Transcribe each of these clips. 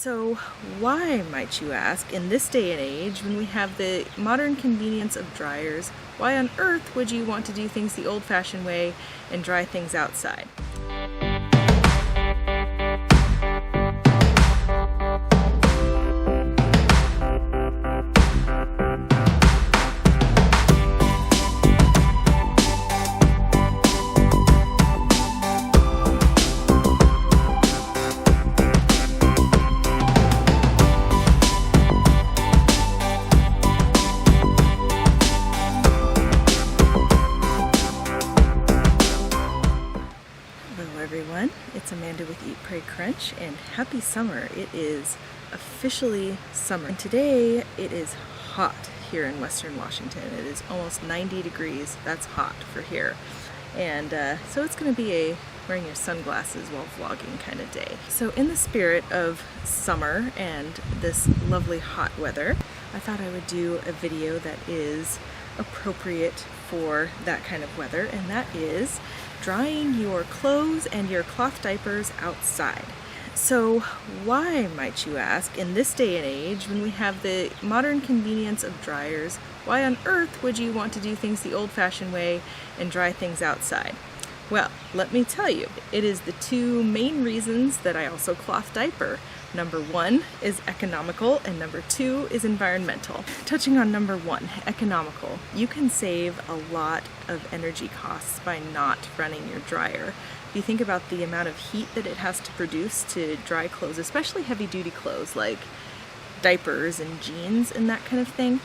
So why, might you ask, in this day and age when we have the modern convenience of dryers, why on earth would you want to do things the old-fashioned way and dry things outside? Everyone, it's Amanda with Eat, Pray, Crunch, and happy summer. It is officially summer. And today it is hot here in Western Washington. It is almost 90 degrees. That's hot for here. And so it's going to be a wearing your sunglasses while vlogging kind of day. So in the spirit of summer and this lovely hot weather, I thought I would do a video that is appropriate for that kind of weather, and that is drying your clothes and your cloth diapers outside. So why, might you ask, in this day and age when we have the modern convenience of dryers, why on earth would you want to do things the old-fashioned way and dry things outside? Well, let me tell you, it is the two main reasons that I also cloth diaper. Number one is economical, and number two is environmental. Touching on number one, economical, you can save a lot of energy costs by not running your dryer. If you think about the amount of heat that it has to produce to dry clothes, especially heavy-duty clothes like diapers and jeans and that kind of thing,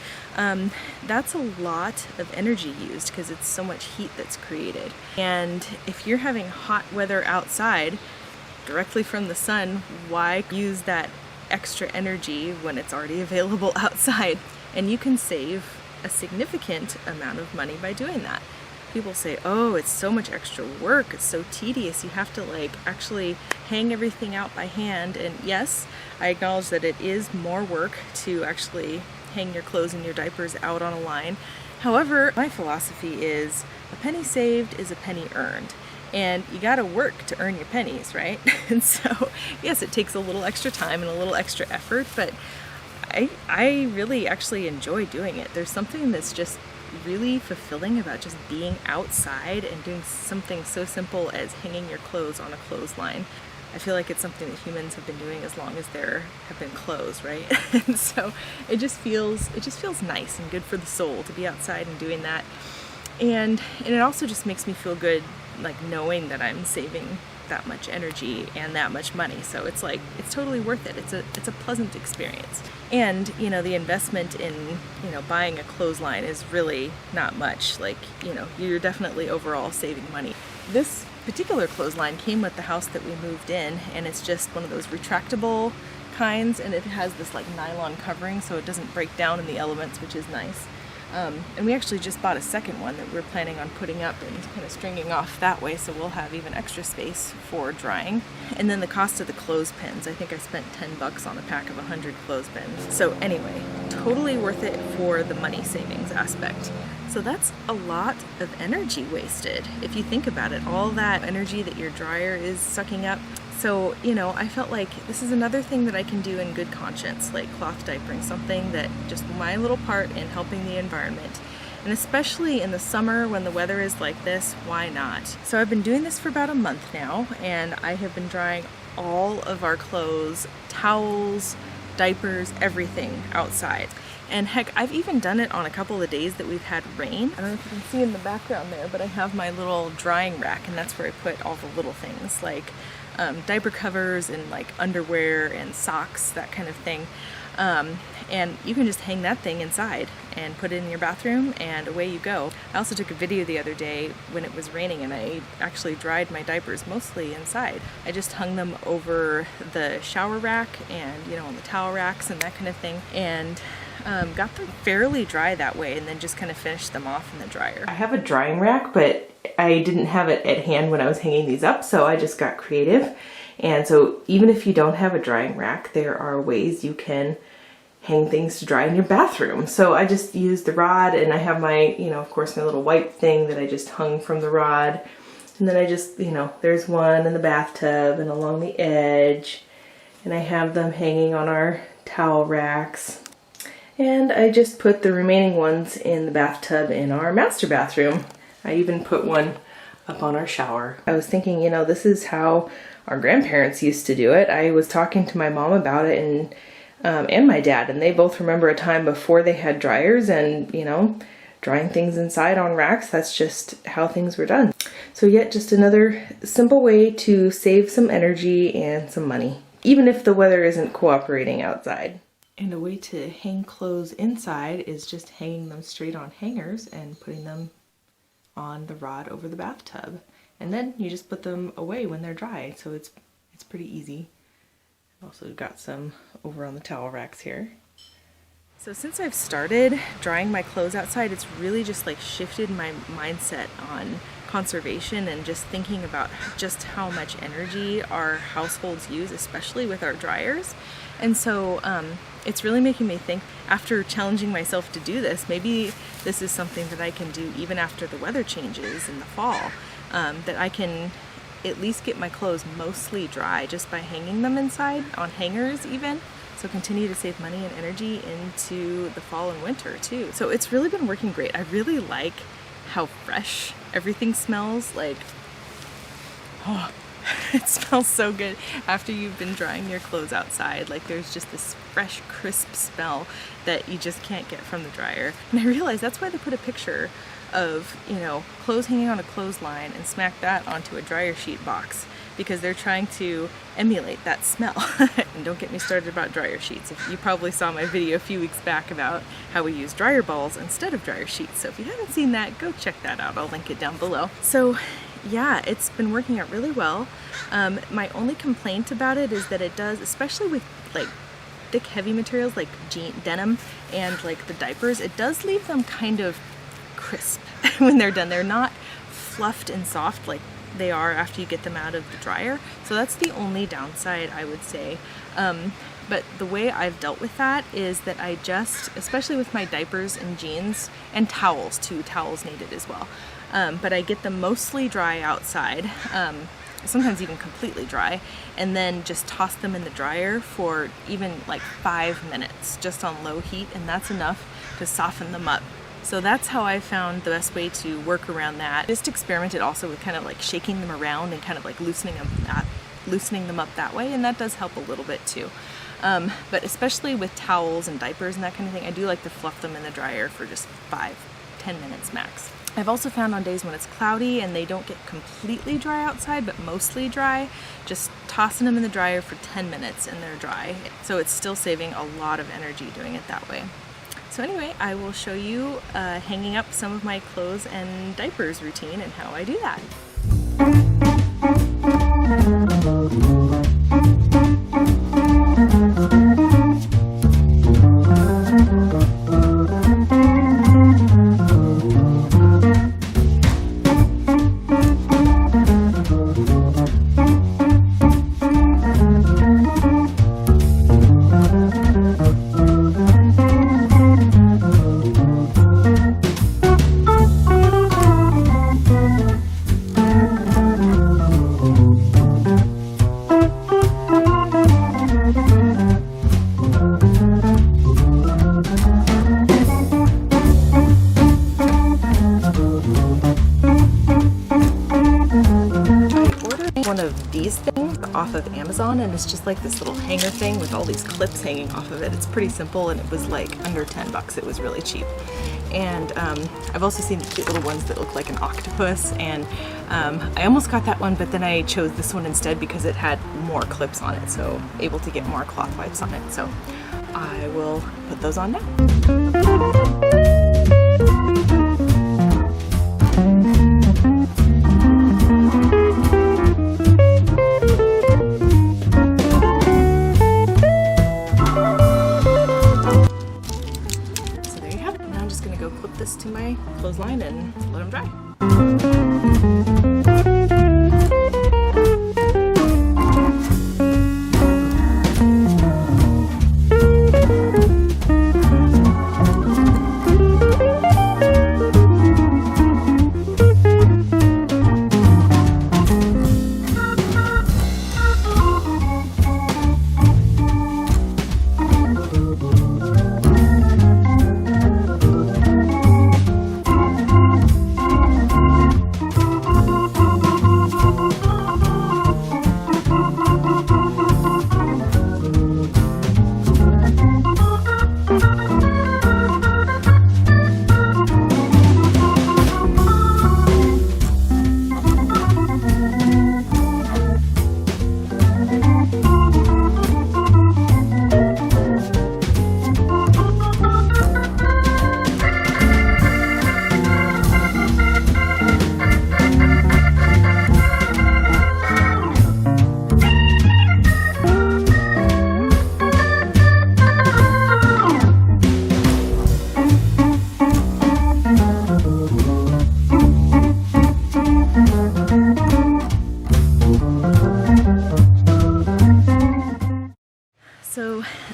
that's a lot of energy used because it's so much heat that's created. And if you're having hot weather outside directly from the sun, why use that extra energy when it's already available outside? And you can save a significant amount of money by doing that. People say, oh, it's so much extra work, it's so tedious, you have to like actually hang everything out by hand. And yes, I acknowledge that it is more work to actually hang your clothes and your diapers out on a line. However, my philosophy is a penny saved is a penny earned. And you gotta work to earn your pennies, right? And so, yes, it takes a little extra time and a little extra effort, but I really actually enjoy doing it. There's something that's just really fulfilling about just being outside and doing something so simple as hanging your clothes on a clothesline. I feel like it's something that humans have been doing as long as there have been clothes, right? And so it just feels nice and good for the soul to be outside and doing that. And it also just makes me feel good, like knowing that I'm saving that much energy and that much money. So it's like, it's totally worth it. It's a pleasant experience. And, you know, the investment in, you know, buying a clothesline is really not much. Like, you know, you're definitely overall saving money. This particular clothesline came with the house that we moved in, and it's just one of those retractable kinds, and it has this like nylon covering so it doesn't break down in the elements, which is nice. And we actually just bought a second one that we're planning on putting up and kind of stringing off that way, so we'll have even extra space for drying. And then the cost of the clothespins, I think I spent $10 on a pack of 100 clothespins. So anyway, totally worth it for the money savings aspect. So that's a lot of energy wasted if you think about it, all that energy that your dryer is sucking up. So, you know, I felt like this is another thing that I can do in good conscience, like cloth diapering, something that just my little part in helping the environment. And especially in the summer when the weather is like this, why not? So I've been doing this for about a month now, and I have been drying all of our clothes, towels, diapers, everything outside. And heck, I've even done it on a couple of days that we've had rain. I don't know if you can see in the background there, but I have my little drying rack, and that's where I put all the little things like diaper covers and like underwear and socks, that kind of thing. And you can just hang that thing inside and put it in your bathroom, and away you go. I also took a video the other day when it was raining, and I actually dried my diapers mostly inside. I just hung them over the shower rack and, you know, on the towel racks and that kind of thing, and got them fairly dry that way, and then just kind of finished them off in the dryer. I have a drying rack, but I didn't have it at hand when I was hanging these up, so I just got creative. And so even if you don't have a drying rack, there are ways you can hang things to dry in your bathroom. So I just used the rod, and I have my, you know, of course, my little wipe thing that I just hung from the rod. And then I just, you know, there's one in the bathtub and along the edge. and I have them hanging on our towel racks. And I just put the remaining ones in the bathtub in our master bathroom. I even put one up on our shower. I was thinking, you know, this is how our grandparents used to do it. I was talking to my mom about it and my dad, and they both remember a time before they had dryers and, you know, drying things inside on racks. That's just how things were done. So yet just another simple way to save some energy and some money, even if the weather isn't cooperating outside. And a way to hang clothes inside is just hanging them straight on hangers and putting them on the rod over the bathtub. And then you just put them away when they're dry, so it's pretty easy. I've also got some over on the towel racks here. So since I've started drying my clothes outside, it's really just like shifted my mindset on conservation and just thinking about just how much energy our households use, especially with our dryers. And so it's really making me think, after challenging myself to do this, maybe this is something that I can do even after the weather changes in the fall, that I can at least get my clothes mostly dry just by hanging them inside on hangers even. So continue to save money and energy into the fall and winter too. So it's really been working great. I really like how fresh everything smells. Like, oh, it smells so good after you've been drying your clothes outside. Like, there's just this fresh, crisp smell that you just can't get from the dryer. And I realize that's why they put a picture of, you know, clothes hanging on a clothesline and smack that onto a dryer sheet box, because they're trying to emulate that smell. And don't get me started about dryer sheets. You probably saw my video a few weeks back about how we use dryer balls instead of dryer sheets. So if you haven't seen that, go check that out. I'll link it down below. So yeah, it's been working out really well. My only complaint about it is that it does, especially with like thick, heavy materials like denim and like the diapers, it does leave them kind of crisp when they're done. They're not fluffed and soft like they are after you get them out of the dryer. So that's the only downside, I would say. But the way I've dealt with that is that I just, especially with my diapers and jeans and towels too, towels needed as well. But I get them mostly dry outside, sometimes even completely dry, and then just toss them in the dryer for even like 5 minutes, just on low heat, and that's enough to soften them up. So that's how I found the best way to work around that. Just experimented also with kind of like shaking them around and kind of like loosening them up that way, and that does help a little bit too. But especially with towels and diapers and that kind of thing, I do like to fluff them in the dryer for just 5-10 minutes max. I've also found on days when it's cloudy and they don't get completely dry outside, but mostly dry, just tossing them in the dryer for 10 minutes and they're dry. So it's still saving a lot of energy doing it that way. So anyway, I will show you hanging up some of my clothes and diapers routine and how I do that. One of these things off of Amazon, and it's just like this little hanger thing with all these clips hanging off of it. It's pretty simple, and it was like under 10 bucks. It was really cheap. And I've also seen cute little ones that look like an octopus, and I almost got that one, but then I chose this one instead because it had more clips on it, so able to get more cloth wipes on it. So I will put those on now. This to my clothesline and let them dry.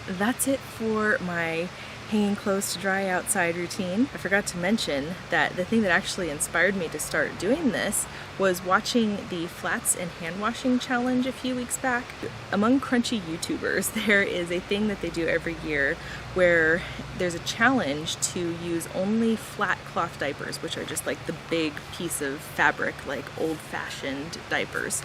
So that's it for my hanging clothes to dry outside routine. I forgot to mention that the thing that actually inspired me to start doing this was watching the flats and hand washing challenge a few weeks back. Among crunchy YouTubers, there is a thing that they do every year where there's a challenge to use only flat cloth diapers, which are just like the big piece of fabric, like old-fashioned diapers,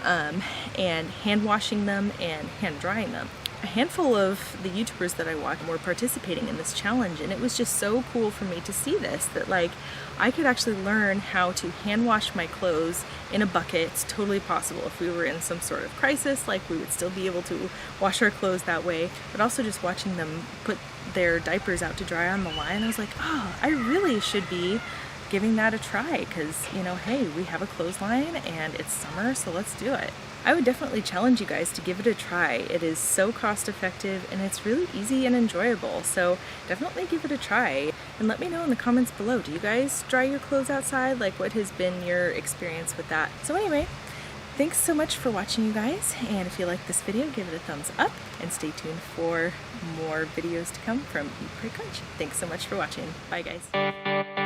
and hand washing them and hand drying them. A handful of the YouTubers that I watch were participating in this challenge, and it was just so cool for me to see this, that like I could actually learn how to hand wash my clothes in a bucket. It's totally possible if we were in some sort of crisis, like we would still be able to wash our clothes that way, but also just watching them put their diapers out to dry on the line, I was like, oh, I really should be giving that a try, because, you know, hey, we have a clothesline and it's summer, so let's do it. I would definitely challenge you guys to give it a try. It is so cost effective and it's really easy and enjoyable, so definitely give it a try. And let me know in the comments below, do you guys dry your clothes outside? Like, what has been your experience with that? So anyway, thanks so much for watching, you guys, and if you like this video, give it a thumbs up and stay tuned for more videos to come from Eat, Pray, Crunch. Thanks so much for watching. Bye guys.